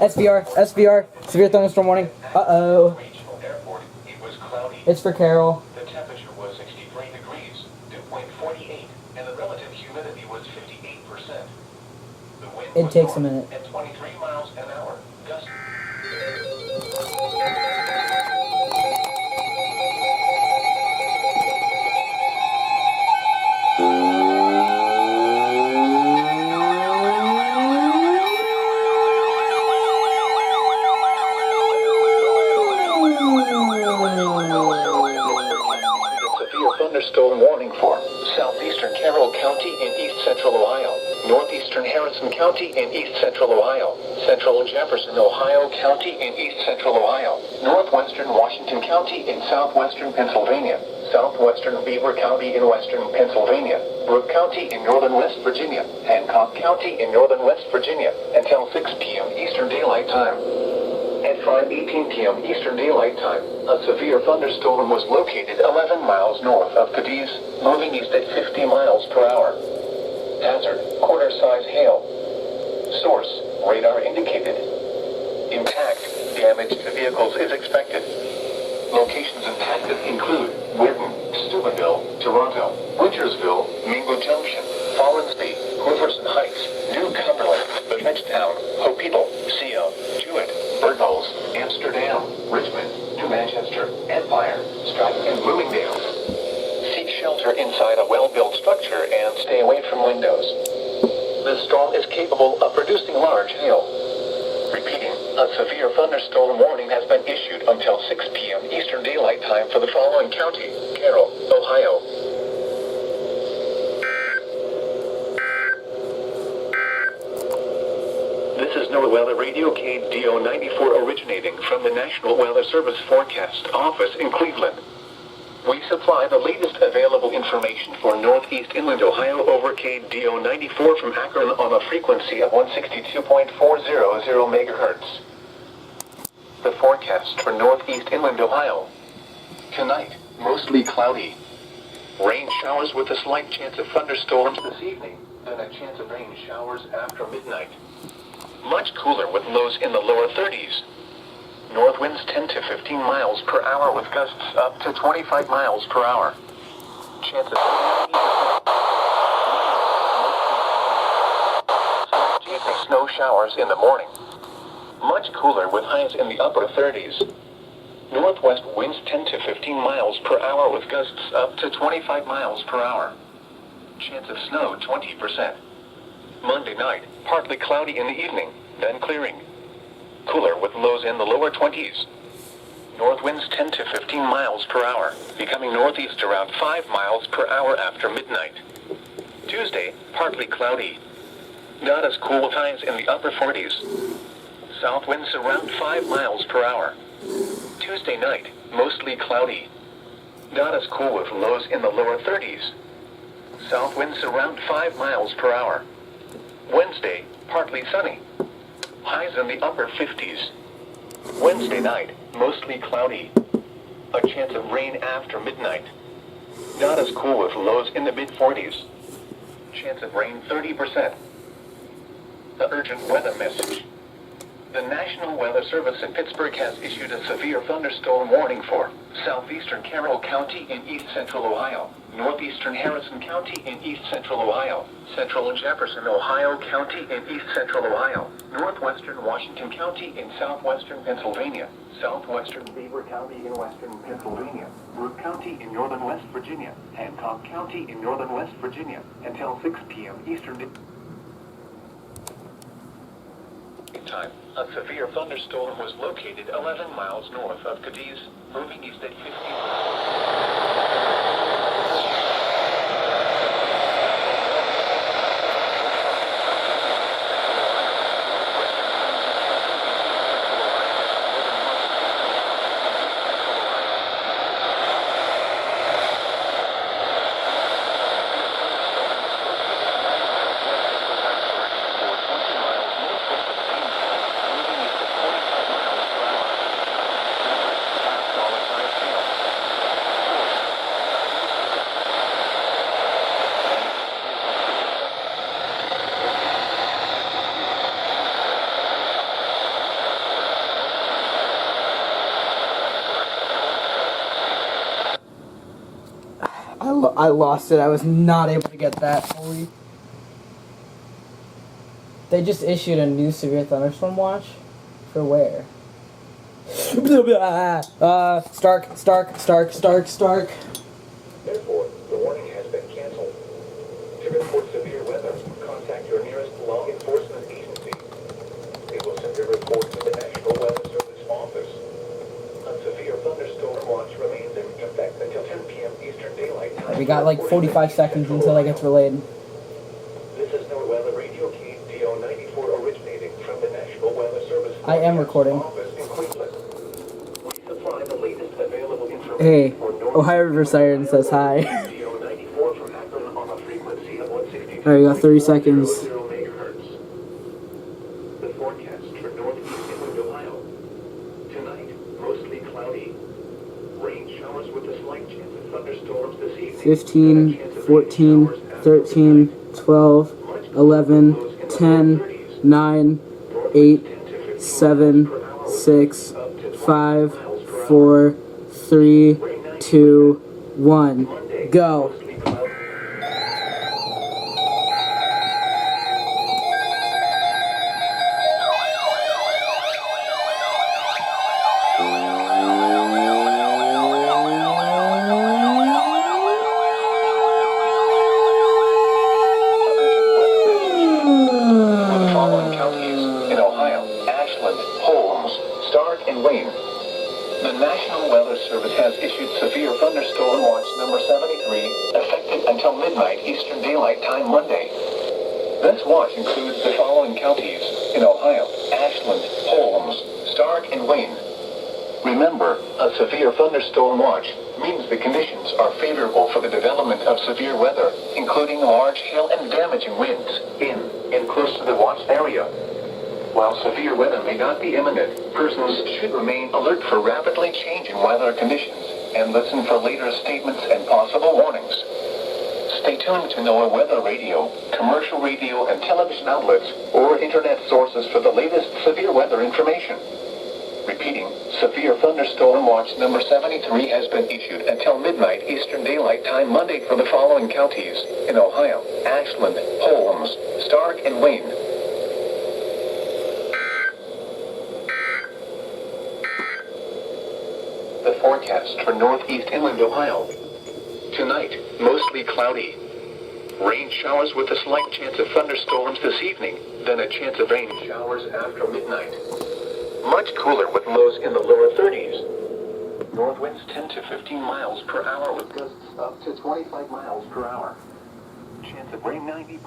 SVR, severe thunderstorm warning. Uh-oh. It's for Carol. The temperature was 63 degrees, dew point 48, and the relative humidity was 58%. The wind It was takes a north minute. at 23 miles an hour. Gust. Thunderstorm warning for southeastern Carroll County in east central Ohio, northeastern Harrison County in east central Ohio, central Jefferson, Ohio County in east central Ohio, northwestern Washington County in southwestern Pennsylvania, southwestern Beaver County in western Pennsylvania, Brooke County in northern West Virginia, Hancock County in northern West Virginia, until 6 p.m. Eastern Daylight Time. At 5:18 p.m. Eastern Daylight Time, a severe thunderstorm was located 11 miles north of Cadiz, moving east at 50 miles per hour. Hazard, quarter-size hail. Source, radar indicated. Impact, damage to vehicles is expected. Locations impacted include Whidden, Steubenville, Toronto, Wintersville, Mingo Junction, Follansbee, Hooverson Heights, New Cumberland, Bethtown, Hopeedle, Seal, Jewett, Birdholes, Amsterdam, Richmond, New Manchester, Empire, Stratton, and Bloomingdale. Seek shelter inside a well-built structure and stay away from windows. The storm is capable of producing large hail. Repeating, a severe thunderstorm warning has been issued until 6 p.m. Eastern Daylight Time for the following county: Carroll, Ohio. This is NOAA Weather Radio KDO 94 originating from the National Weather Service Forecast Office in Cleveland. We supply the latest available information for northeast inland Ohio over KDO 94 from Akron on a frequency of 162.400 megahertz. The forecast for northeast inland Ohio. Tonight, mostly cloudy. Rain showers with a slight chance of thunderstorms this evening, then a chance of rain showers after midnight. Much cooler with lows in the lower 30s. North winds 10 to 15 miles per hour with gusts up to 25 miles per hour. Chance of 80%. Snow showers in the morning. Much cooler with highs in the upper 30s. Northwest winds 10 to 15 miles per hour with gusts up to 25 miles per hour. Chance of snow 20%. Monday night, partly cloudy in the evening, then clearing. Cooler with lows in the lower 20s. North winds 10 to 15 miles per hour, becoming northeast around 5 miles per hour after midnight. Tuesday, partly cloudy. Not as cool with highs in the upper 40s. South winds around 5 miles per hour. Tuesday night, mostly cloudy. Not as cool with lows in the lower 30s. South winds around 5 miles per hour. Wednesday, partly sunny. Highs in the upper 50s. Wednesday night, mostly cloudy. A chance of rain after midnight. Not as cool with lows in the mid-40s. Chance of rain 30%. The urgent weather message. The National Weather Service in Pittsburgh has issued a severe thunderstorm warning for southeastern Carroll County in east central Ohio, northeastern Harrison County in east central Ohio, central Jefferson, Ohio County in east central Ohio, northwestern Washington County in southwestern Pennsylvania, southwestern Beaver County in western Pennsylvania, Brooke County in northern West Virginia, Hancock County in northern West Virginia, until 6 p.m. Eastern Time. A severe thunderstorm was located 11 miles north of Cadiz, moving east at 50 I lost it. I was not able to get that. Holy. They just issued a new severe thunderstorm watch. For where? Stark. Therefore, the warning has been canceled. To report severe weather, contact your nearest law enforcement agency. They will send a report to the National Weather Service office. A severe thunderstorm watch remains in effect until 10 p.m. Eastern Daylight Time. We got like 45 seconds until it gets relayed. This is NOAA Weather Radio KDO 94 originating from the National Weather Service. I am recording. Office in Cleveland. We supply the latest available information. Hey, for North Ohio River Siren says hi. KDO 94 from Akron on a frequency of 162. Alright, we got 30 seconds. Megahertz. The forecast for northeast inland Ohio. Tonight, mostly cloudy. Rain showers with a slight chance of thunderstorms this evening. 15, 14, 13, 12, 11, 10, 9, 8, 7, 6, 5, 4, 3, 2, 1. Go. The National Weather Service has issued severe thunderstorm watch number 73, effective until midnight Eastern Daylight Time Monday. This watch includes the following counties in Ohio: Ashland, Holmes, Stark, and Wayne. Remember, a severe thunderstorm watch means the conditions are favorable for the development of severe weather, including large hail and damaging winds in and close to the watched area. While severe weather may not be imminent, persons should remain alert for rapidly changing weather conditions and listen for later statements and possible warnings. Stay tuned to NOAA Weather Radio, commercial radio and television outlets, or internet sources for the latest severe weather information. Repeating, severe thunderstorm watch number 73 has been issued until midnight Eastern Daylight Time Monday for the following counties in Ohio: Ashland, Holmes, Stark, and Wayne. The forecast for northeast inland Ohio. Tonight, mostly cloudy. Rain showers with a slight chance of thunderstorms this evening, then a chance of rain showers after midnight. Much cooler with lows in the lower 30s. North winds 10 to 15 miles per hour with gusts up to 25 miles per hour. Chance of rain 90%.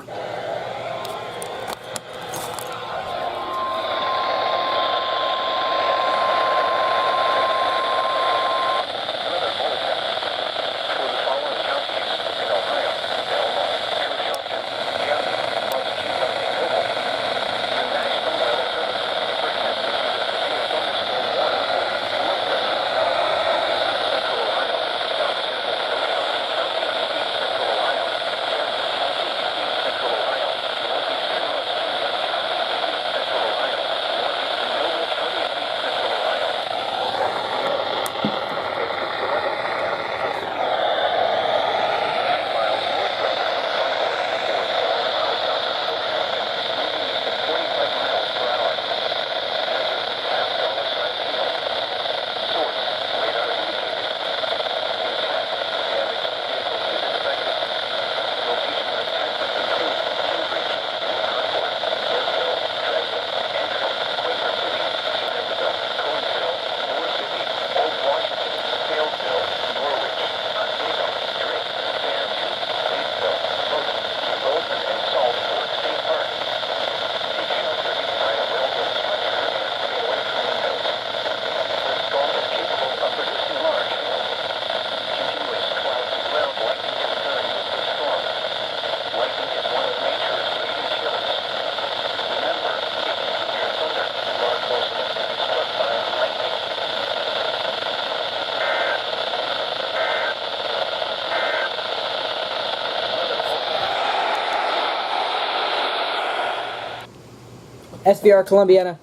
SVR, Columbiana,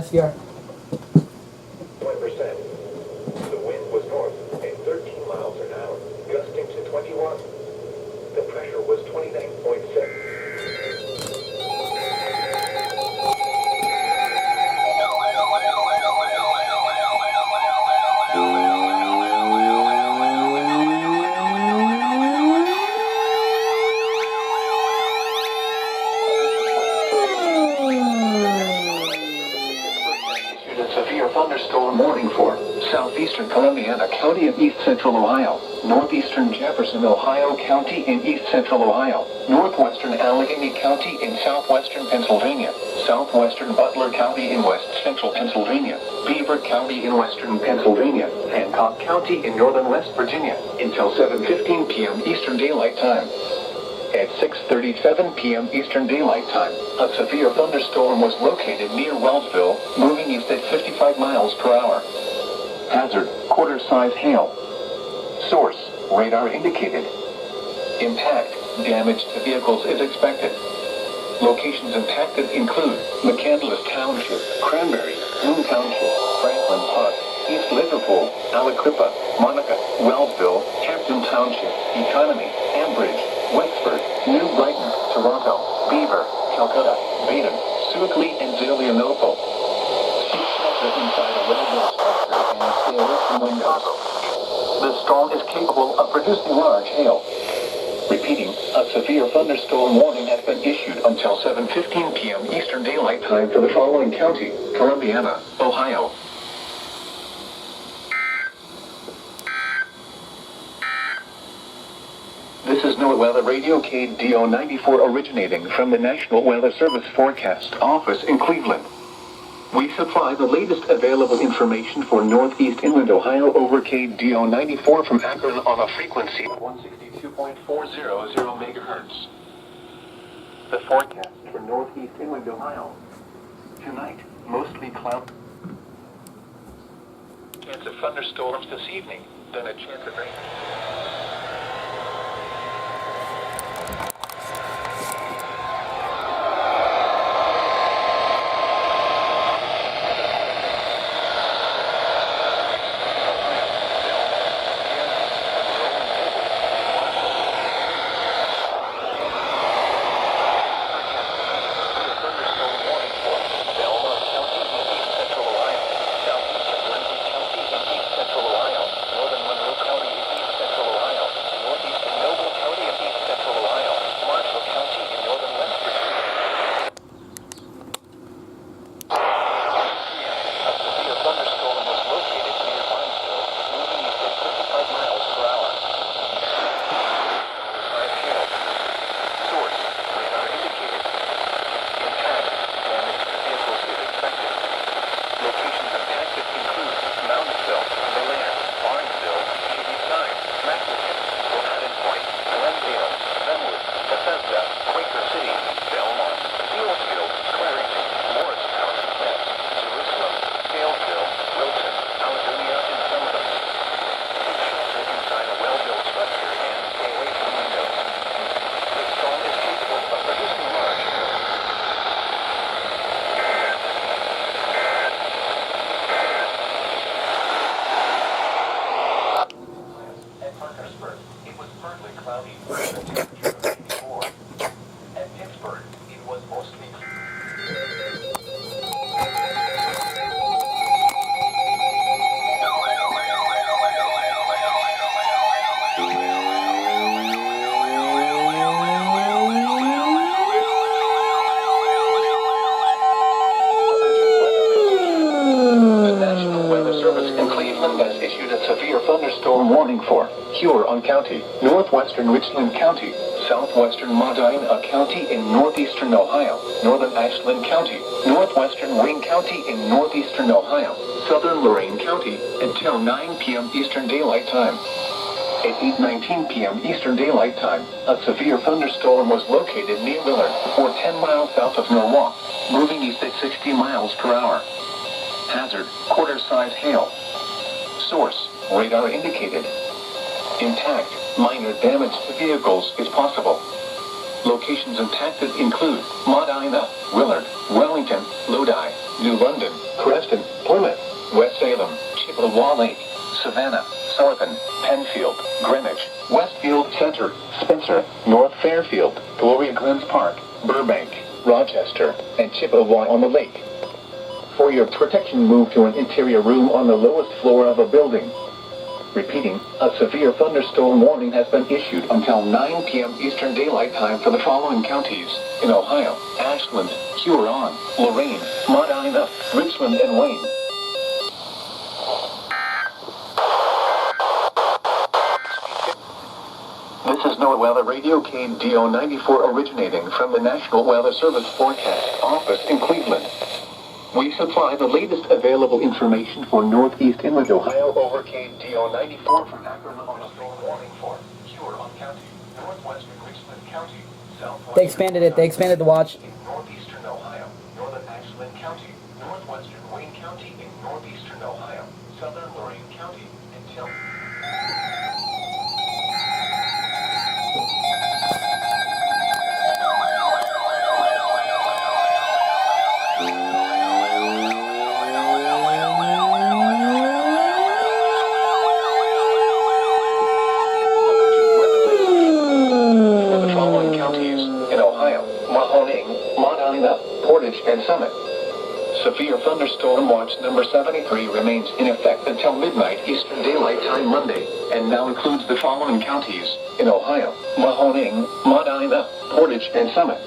SVR. 1%. The wind was north at 13 miles an hour, gusting to 21. County in east central Ohio, northeastern Jefferson, Ohio County in east central Ohio, northwestern Allegheny County in southwestern Pennsylvania, southwestern Butler County in west central Pennsylvania, Beaver County in western Pennsylvania, Hancock County in northern West Virginia, until 7:15 p.m. Eastern Daylight Time. At 6:37 p.m. Eastern Daylight Time, a severe thunderstorm was located near Wellsville, moving east at 55 miles per hour. Hazard, quarter-size hail. Source, radar indicated. Impact, damage to vehicles is expected. Locations impacted include McCandless Township, Cranberry, Moon Township, Franklin Park, East Liverpool, Aliquippa, Monica, Wellsville, Hampton Township, Economy, Ambridge, Wexford, New Brighton, Toronto, Beaver, Calcutta, Baden, Sewickley, and Zelienople. Seek shelter inside a well-built structure and stay away from windows. The storm is capable of producing large hail. Repeating, a severe thunderstorm warning has been issued until 7:15 p.m. Eastern Daylight Time for the following county: Columbiana, Ohio. This is NOAA Weather Radio KDO94 originating from the National Weather Service Forecast Office in Cleveland. We supply the latest available information for Northeast Inland Ohio over KDO94 from Akron on a frequency of 162.400 megahertz. The forecast for Northeast Inland Ohio. Tonight, mostly cloudy. Chance of thunderstorms this evening, then a chance of rain. Huron County, northwestern Richland County, southwestern Medina County in northeastern Ohio, northern Ashland County, northwestern Wayne County in northeastern Ohio, southern Lorain County, until 9 p.m. Eastern Daylight Time. At 8:19 p.m. Eastern Daylight Time, a severe thunderstorm was located near Willard, or 10 miles south of Norwalk, moving east at 60 miles per hour. Hazard, quarter-size hail. Source, radar indicated. Intact, minor damage to vehicles is possible. Locations impacted include Medina, Willard, Wellington, Lodi, New London, Creston, Plymouth, West Salem, Chippewa Lake, Savannah, Sullivan, Penfield, Greenwich, Westfield Center, Spencer, North Fairfield, Gloria Glens Park, Burbank, Rochester, and Chippewa on the Lake. For your protection, move to an interior room on the lowest floor of a building. Repeating, a severe thunderstorm warning has been issued until 9 p.m. Eastern Daylight Time for the following counties: in Ohio: Ashland, Huron, Lorain, Medina, Richland, and Wayne. This is NOAA Weather Radio KDO94 originating from the National Weather Service Forecast Office in Cleveland. We supply the latest available information for northeast inland Ohio over KDO94 from Akron on a storm warning for Huron County, northwestern Richland County, southwestern... They expanded the watch. In northeastern Ohio, northern Ashland County, northwestern Wayne County in northeastern Ohio, southern Lorain County, until... and Summit. Severe thunderstorm watch number 73 remains in effect until midnight Eastern Daylight Time Monday, and now includes the following counties in Ohio: Mahoning, Medina, Portage, and Summit.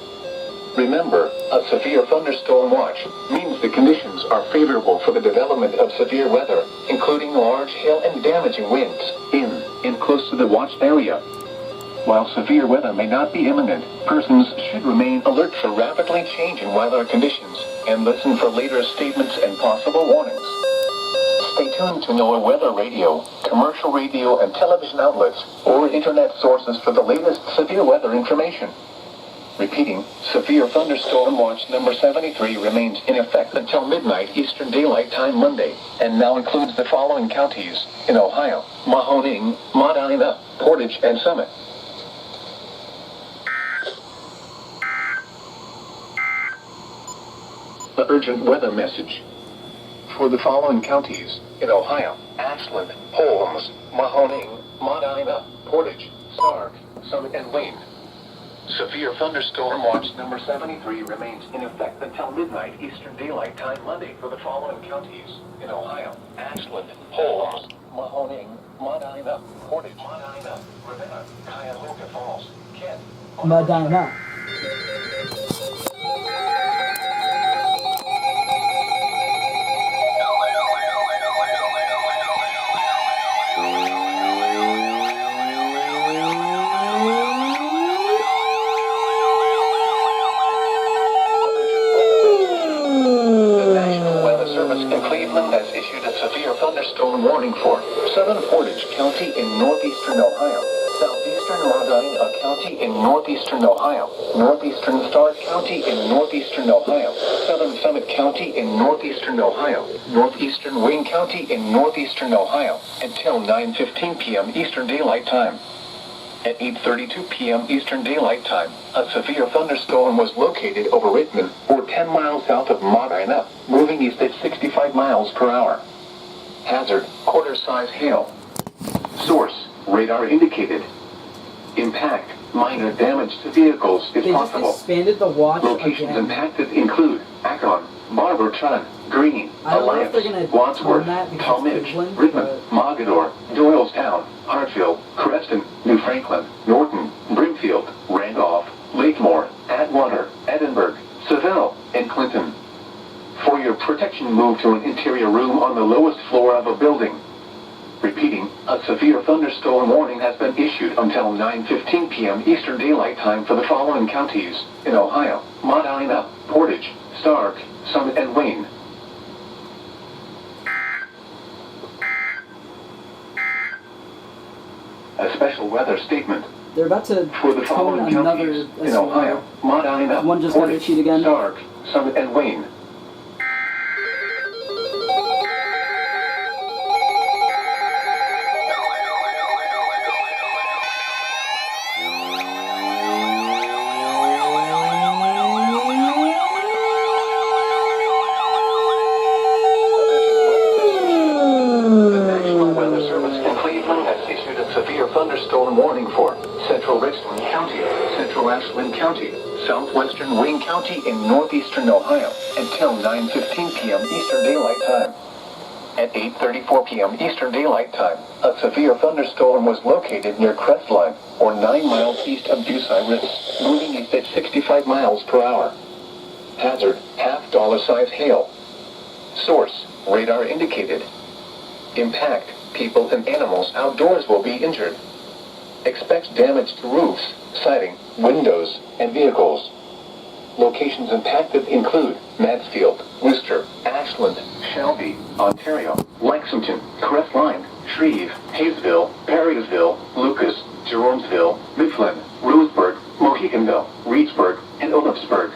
Remember, a severe thunderstorm watch means the conditions are favorable for the development of severe weather, including large hail and damaging winds in and close to the watched area. While severe weather may not be imminent, persons should remain alert for rapidly changing weather conditions and listen for later statements and possible warnings. Stay tuned to NOAA Weather Radio, commercial radio and television outlets, or internet sources for the latest severe weather information. Repeating, severe thunderstorm watch number 73 remains in effect until midnight Eastern Daylight Time Monday, and now includes the following counties in Ohio: Mahoning, Medina, Portage, and Summit. The urgent weather message for the following counties in Ohio: Ashland, Holmes, Mahoning, Medina, Portage, Stark, Summit, and Wayne. Severe thunderstorm watch number 73 remains in effect until midnight Eastern Daylight Time Monday for the following counties in Ohio: Ashland, Holmes, Mahoning, Medina, Portage, Medina, Ravenna, Cuyahoga Falls, Kent, Medina. Thunderstorm warning for southern Portage County in northeastern Ohio, southeastern Medina County in northeastern Ohio, northeastern Stark County in northeastern Ohio, southern Summit County in northeastern Ohio, northeastern Wayne County in northeastern Ohio, until 9:15 p.m. Eastern Daylight Time. At 8:32 p.m. Eastern Daylight Time, a severe thunderstorm was located over Richmond, or 10 miles south of Medina, moving east at 65 miles per hour. Hazard, quarter-size hail. Source, radar indicated. Impact, minor damage to vehicles is possible. They just expanded the watch Locations again. impacted include Akron, Barberton, Greene, I don't know if they're Alliance, gonna Wadsworth, turn that because Talmadge, Cleveland, Richmond, Mogador, Doylestown, Hartsville, Creston, New Franklin, Norton, Brimfield, Randolph, Lakemore, Atwater, Edinburgh, Seville, and Clinton. For your protection, move to an interior room on the lowest floor of a building. Repeating, a severe thunderstorm warning has been issued until 9:15 p.m. Eastern Daylight Time for the following counties in Ohio: Medina, Portage, Stark, Summit, and Wayne. A special weather statement They're about to for the tone following another counties in Ohio: Medina, One just got Portage, issued again. Stark, Summit, and Wayne. Thunderstorm warning for central Richland County, central Ashland County, southwestern Wayne County in northeastern Ohio until 9:15 p.m. Eastern Daylight Time. At 8:34 p.m. Eastern Daylight Time, a severe thunderstorm was located near Crestline, or 9 miles east of Bucyrus, moving east at 65 miles per hour. Hazard, $half-size hail. Source, radar indicated. Impact, people and animals outdoors will be injured. Expects damage to roofs, siding, windows, and vehicles. Locations impacted include Mansfield, Worcester, Ashland, Shelby, Ontario, Lexington, Crestline, Shreve, Hayesville, Perrysville, Lucas, Jeromesville, Mifflin, Roseburg, Moheganville, Reedsburg, and Olafsburg.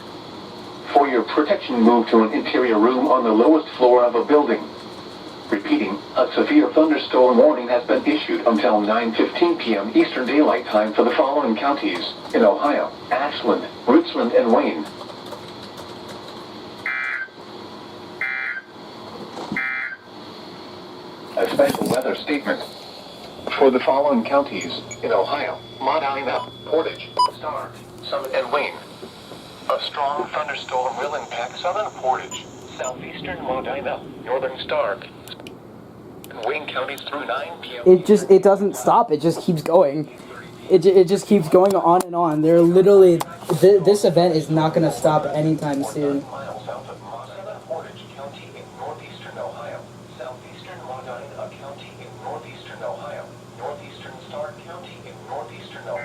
For your protection, move to an interior room on the lowest floor of a building. Repeating, a severe thunderstorm warning has been issued until 9:15 p.m. Eastern Daylight Time for the following counties in Ohio: Ashland, Richland, and Wayne. A special weather statement for the following counties in Ohio: Medina, Portage, Stark, Summit, and Wayne. A strong thunderstorm will impact southern Portage, southeastern Medina, northern Stark, and Wayne counties through 9 p.m. It doesn't stop. It just keeps going. It just keeps going on and on. They're literally this event is not going to stop anytime soon. Miles south of southern Portage County in northeastern Ohio, southeastern Medina County in northeastern Ohio, northeastern Stark County in northeastern Ohio.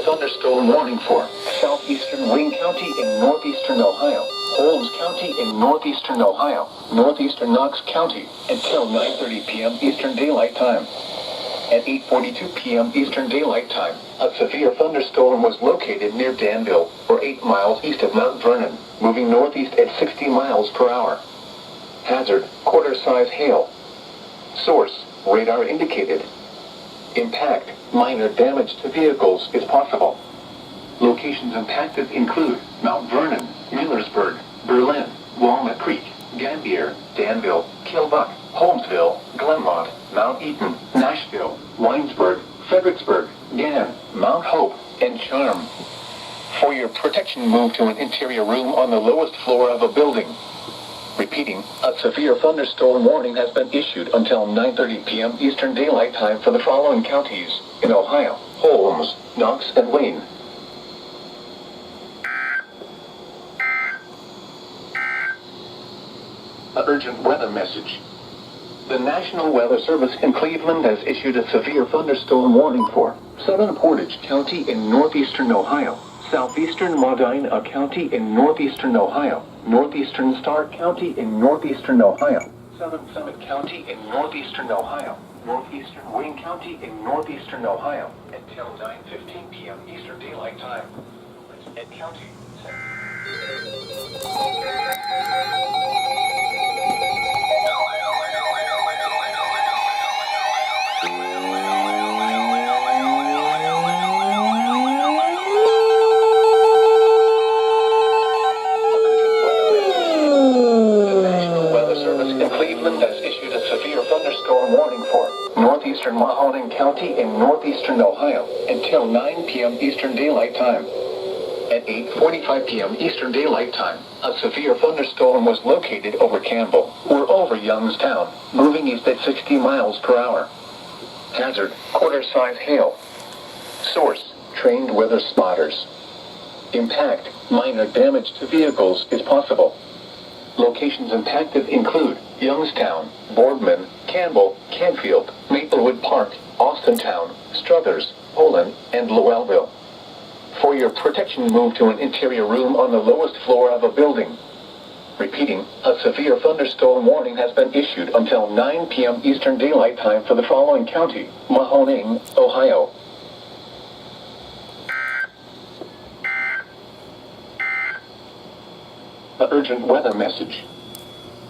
Thunderstorm warning for southeastern Wayne County in northeastern Ohio, Holmes County in northeastern Ohio, northeastern Knox County until 9:30 p.m. Eastern Daylight Time. At 8:42 p.m. Eastern Daylight Time, a severe thunderstorm was located near Danville, or 8 miles east of Mount Vernon, moving northeast at 60 miles per hour. Hazard: quarter-size hail. Source: radar indicated. Impact: minor damage to vehicles is possible. Locations impacted include Mount Vernon, Millersburg, Berlin, Walnut Creek, Gambier, Danville, Kilbuck, Holmesville, Glenmont, Mount Eaton, Nashville, Winesburg, Fredericksburg, Gann, Mount Hope, and Charm. For your protection, move to an interior room on the lowest floor of a building. Repeating, a severe thunderstorm warning has been issued until 9:30 p.m. Eastern Daylight Time for the following counties in Ohio: Holmes, Knox, and Wayne. An urgent weather message. The National Weather Service in Cleveland has issued a severe thunderstorm warning for southern Portage County in northeastern Ohio, southeastern Medina County in northeastern Ohio, northeastern Stark County in northeastern Ohio, southern Summit County in northeastern Ohio, northeastern Wayne County in northeastern Ohio, until 9:15 p.m. Eastern Daylight Time. At county. Northeastern Mahoning County in northeastern Ohio until 9 p.m. Eastern Daylight Time. At 8:45 p.m. Eastern Daylight Time, a severe thunderstorm was located over Campbell, or over Youngstown, moving east at 60 miles per hour. Hazard: quarter-size hail. Source: trained weather spotters. Impact: minor damage to vehicles is possible. Locations impacted include Youngstown, Boardman, Campbell, Canfield, Maplewood Park, Austintown, Struthers, Poland, and Lowellville. For your protection, move to an interior room on the lowest floor of a building. Repeating, a severe thunderstorm warning has been issued until 9 p.m. Eastern Daylight Time for the following county: Mahoning, Ohio. An urgent weather message.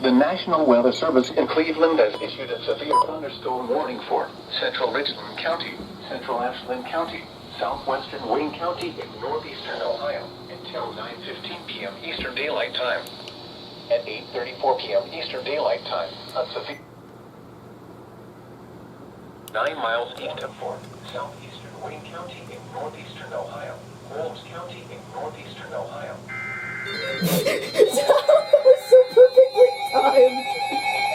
The National Weather Service in Cleveland has issued a severe thunderstorm warning for central Richland County, central Ashland County, southwestern Wayne County in northeastern Ohio until 9:15 p.m. Eastern Daylight Time. At 8:34 p.m. Eastern Daylight Time, a severe 9 miles east of Fort, southeastern Wayne County in northeastern Ohio, Holmes County in northeastern Ohio. That was so perfectly timed.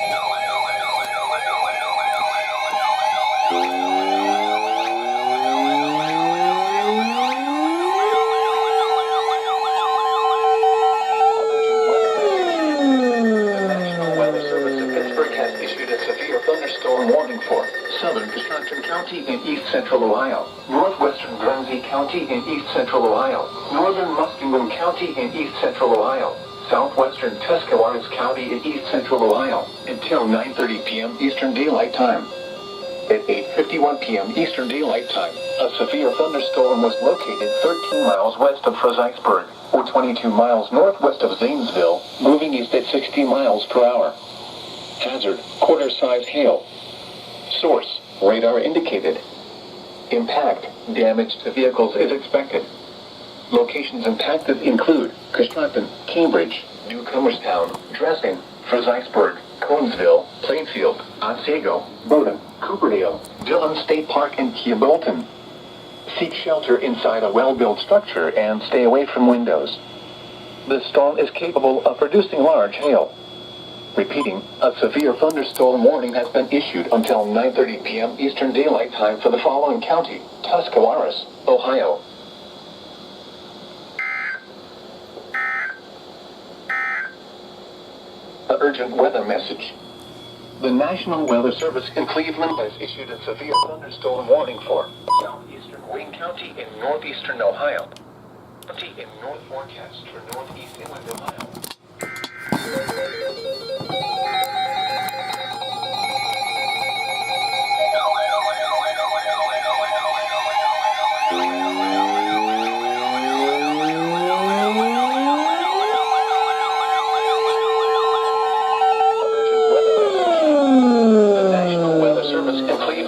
severe thunderstorm warning for southern Construction County in east central Ohio, northwestern Guernsey County in east central Ohio, northern Muskingum County in east central Ohio, southwestern Tuscarawas County in east central Ohio, until 9:30 p.m. Eastern Daylight Time. At 8:51 p.m. Eastern Daylight Time, a severe thunderstorm was located 13 miles west of Fredericksburg, or 22 miles northwest of Zanesville, moving east at 60 miles per hour. Hazard, quarter-size hail. Source, radar indicated. Impact, damage to vehicles is expected. Locations impacted include Coshocton, Cambridge, Newcomerstown, Dresden, Fredericksburg, Conesville, Plainfield, Otsego, Bowdoin, Cooperdale, Dillon State Park, and Bolton. Seek shelter inside a well-built structure and stay away from windows. The storm is capable of producing large hail. Repeating, a severe thunderstorm warning has been issued until 9:30 p.m. Eastern Daylight Time for the following county: Tuscarawas, Ohio. The urgent weather message. The National Weather Service in Cleveland has issued a severe thunderstorm warning for southeastern Wayne County in northeastern Ohio. County in north forecast for northeast inland Ohio.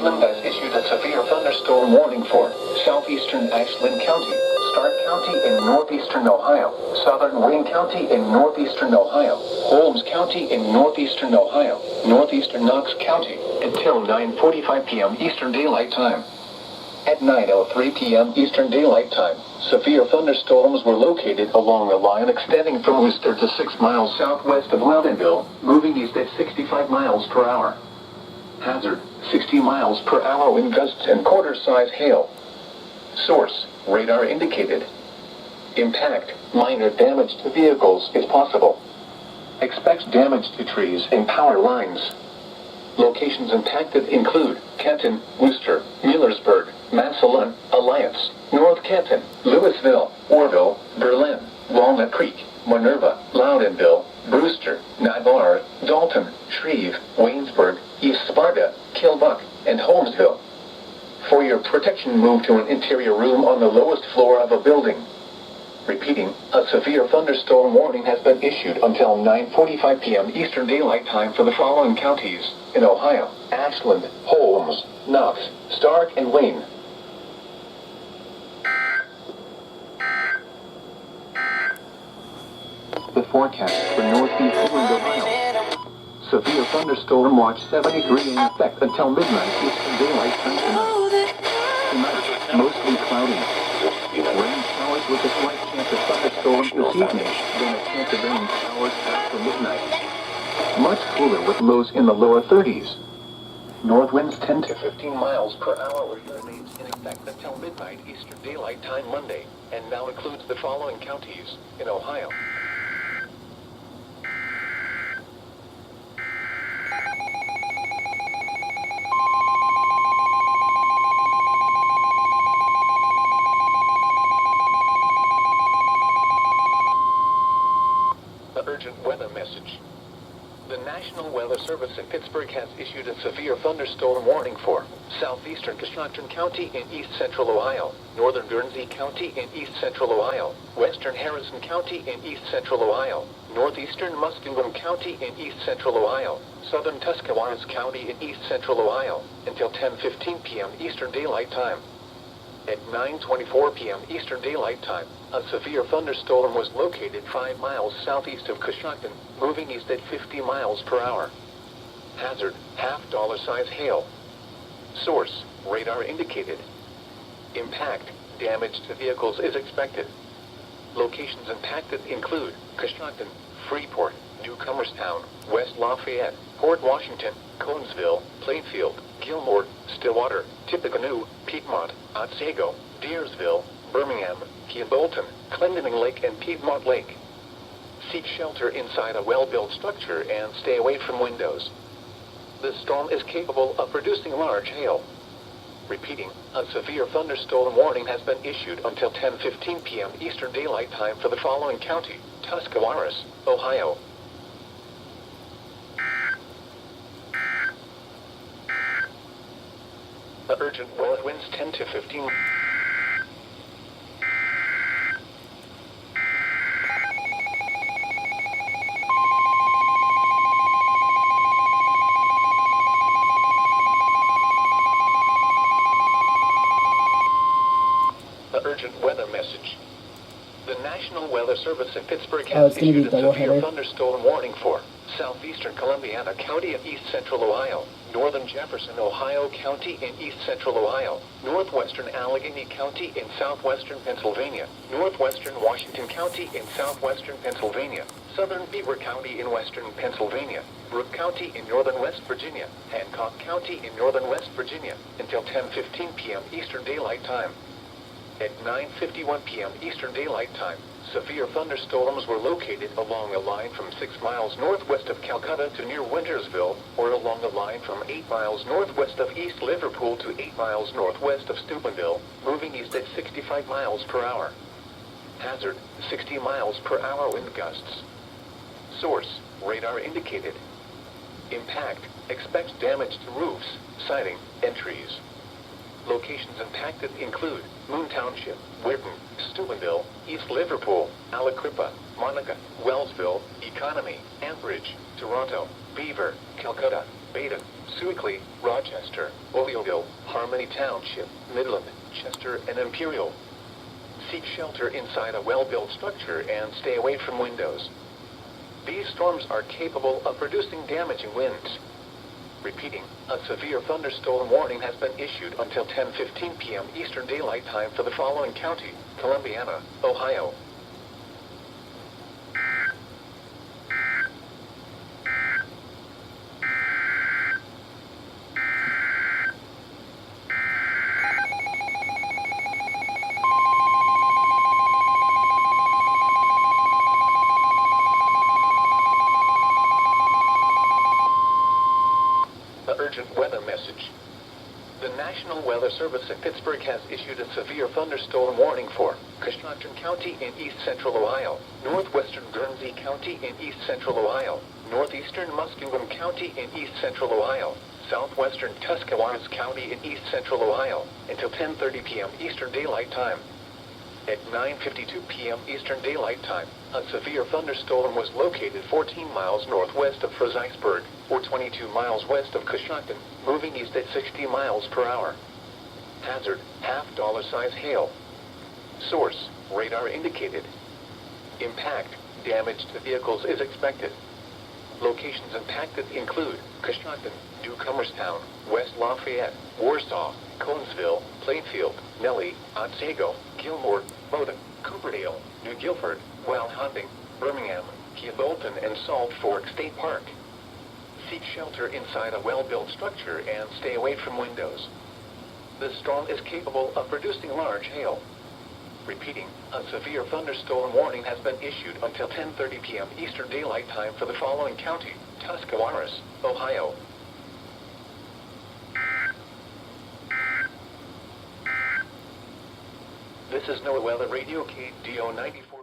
Has issued a severe thunderstorm warning for southeastern Ashland County, Stark County in northeastern Ohio, southern Wayne County in northeastern Ohio, Holmes County in northeastern Ohio, northeastern Knox County, until 9:45 p.m. Eastern Daylight Time. At 9:03 p.m. Eastern Daylight Time, severe thunderstorms were located along a line extending from Worcester to 6 miles southwest of Weldonville, moving east at 65 miles per hour. Hazard, 60 miles per hour wind gusts and quarter-size hail. Source, radar indicated. Impact, minor damage to vehicles is possible. Expect damage to trees and power lines. Locations impacted include Kenton, Worcester, Millersburg, Massillon, Alliance, North Kenton, Louisville, Orville, Berlin, Walnut Creek, Minerva, Loudonville, Brewster, Navarre, Dalton, Shreve, Waynesburg, East Sparta, Kilbuck, and Holmesville. For your protection, move to an interior room on the lowest floor of a building. Repeating, a severe thunderstorm warning has been issued until 9:45 p.m. Eastern Daylight Time for the following counties in Ohio: Ashland, Holmes, Knox, Stark, and Wayne. The forecast for northeast inland Ohio. Severe thunderstorm watch 73 in effect until midnight Eastern Daylight Time tonight. Tonight, mostly cloudy. Rain showers with a slight chance of thunderstorms this evening, then a chance of rain showers after midnight. Much cooler with lows in the lower 30s. North winds 10 to 15 miles per hour remains in effect until midnight Eastern Daylight Time Monday, and now includes the following counties in Ohio: urgent weather message. The National Weather Service in Pittsburgh has issued a severe thunderstorm warning for southeastern Coshocton County in east central Ohio, northern Guernsey County in east central Ohio, western Harrison County in east central Ohio, northeastern Muskingum County in east central Ohio, southern Tuscarawas County in east central Ohio, until 10:15 p.m. Eastern Daylight Time. At 9:24 p.m. Eastern Daylight Time, a severe thunderstorm was located 5 miles southeast of Coshocton, moving east at 50 miles per hour. Hazard, $half-size hail. Source, radar indicated. Impact, damage to vehicles is expected. Locations impacted include Coshocton, Freeport, Newcomerstown, West Lafayette, Port Washington, Conesville, Plainfield, Gilmore, Stillwater, Tippecanoe, Piedmont, Otsego, Deersville, Birmingham, Bolton, Clendening Lake, and Piedmont Lake. Seek shelter inside a well-built structure and stay away from windows. This storm is capable of producing large hail. Repeating, a severe thunderstorm warning has been issued until 10:15 p.m. Eastern Daylight Time for the following county: Tuscarawas, Ohio. The urgent weather winds 10 to 15. The urgent weather message. The National Weather Service in Pittsburgh has issued a severe thunderstorm warning for southeastern Columbiana County and east central Ohio, northern Jefferson, Ohio County and east central Ohio, northwestern Allegheny County in southwestern Pennsylvania, northwestern Washington County in southwestern Pennsylvania, southern Beaver County in western Pennsylvania, Brooke County in northern West Virginia, Hancock County in northern West Virginia, until 10:15 p.m. Eastern Daylight Time. At 9:51 p.m. Eastern Daylight Time, severe thunderstorms were located along a line from 6 miles northwest of Calcutta to near Wintersville, or along a line from 8 miles northwest of East Liverpool to 8 miles northwest of Steubenville, moving east at 65 miles per hour. Hazard, 60 miles per hour wind gusts. Source, radar indicated. Impact, expect damage to roofs, siding, and trees. Locations impacted include Moon Township, Whitton, Steubenville, East Liverpool, Alacrippa, Monica, Wellsville, Economy, Ambridge, Toronto, Beaver, Calcutta, Baden, Sewickley, Rochester, Oleoville, Harmony Township, Midland, Chester, and Imperial. Seek shelter inside a well-built structure and stay away from windows. These storms are capable of producing damaging winds. Repeating, a severe thunderstorm warning has been issued until 10:15 p.m. Eastern Daylight Time for the following county: Columbiana, Ohio. The urgent weather message. The National Weather Service in Pittsburgh has issued a severe thunderstorm warning for Coshocton County in east central Ohio, northwestern Guernsey County in east central Ohio, northeastern Muskingum County in east central Ohio, southwestern Tuscarawas County in east central Ohio, until 10:30 p.m. Eastern Daylight Time. At 9:52 p.m. Eastern Daylight Time, a severe thunderstorm was located 14 miles northwest of Fredericksburg, or 22 miles west of Coshocton, moving east at 60 miles per hour. Hazard, $half-size hail. Source, radar indicated. Impact, damage to vehicles is expected. Locations impacted include Coshocton, Newcomerstown, West Lafayette, Warsaw, Conesville, Plainfield, Nellie, Otsego, Gilmore, Bowdoin, Cooperdale, New Guilford, Wild Hunting, Birmingham, Keith-Bolton, and Salt Fork State Park. Seek shelter inside a well-built structure and stay away from windows. This storm is capable of producing large hail. Repeating, a severe thunderstorm warning has been issued until 10:30 p.m. Eastern Daylight Time for the following county: Tuscarawas, Ohio. This is NOAA Weather Radio KDO 94.